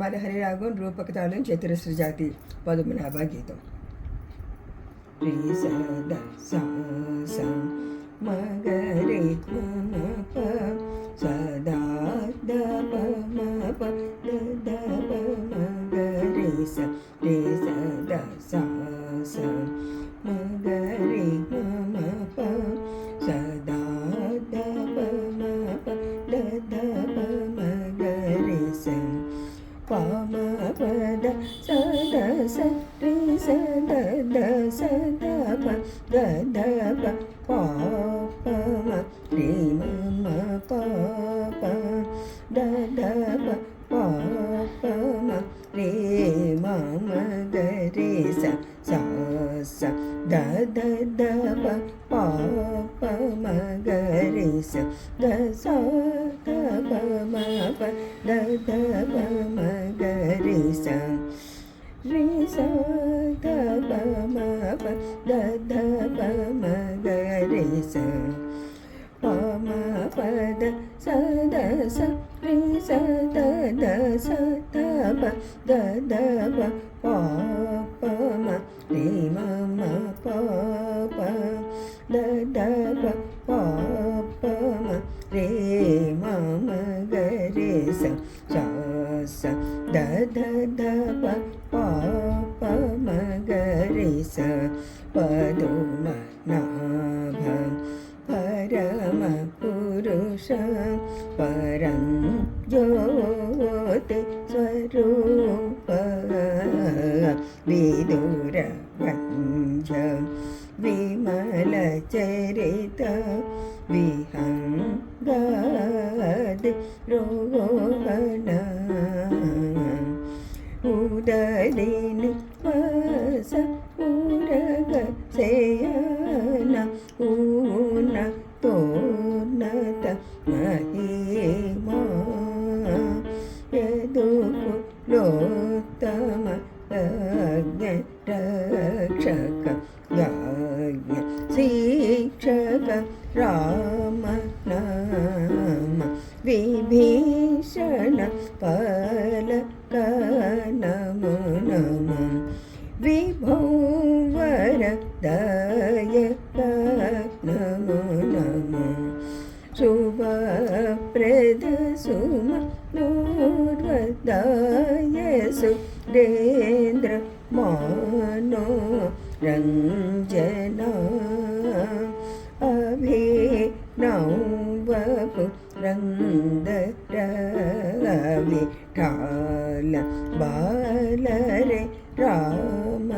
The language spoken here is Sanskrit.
మదహరి రాగం రూపక తాళం చతురస్ర జాతి పద్మనాభ గీతం. రి స ద స స మ గ రి మ మ ప స ద ద ప మ ప ద ద ప మ గ రి స ద స స మ గ రి మ మ ప స ద ద ప మ ప ద ద ప మ గ రి స ప మ ప ద స ద స రి స ద ద స ద ప ద ద ప ప ప మ రి మ మ ప ప ద ద ప ప ప మ రి మ మ గ రి స స స ద ద ద ప ప ప మ గ రి స ద స ద ప మ ప ద ద ప మ గ రి స రి స ద ప మ ప ద ద ప మ గ రి స ప మ ప ద స ద స రి స ద ద స ద ప ద ద ప ప ప మ రి మ మ ప ప ద ద ప ప ప మ రి మ మ గ రి స స స ద ద ద ప ప ప మ గ రి స పద్మనాభం పరమ పురుష పరం జ్యోతి స్వరూప విదుర భంజ విమల చరిత విహంగాది రోహణ ఉదలిని వస ఉరగ సేయన ఊన తోన్నత మహిమా యదుకు లోత్తమ యజ్ఞ రక్షక యజ్ఞ శిక్షక రామ నామ విభీషణ పలక నమో నమో విభో వరదాయక నమో నమో శుభప్రద సుమ నూర్వదాయ సురేంద్ర మానో రంజన అభినవ రందర విఠాల బాలరే రామ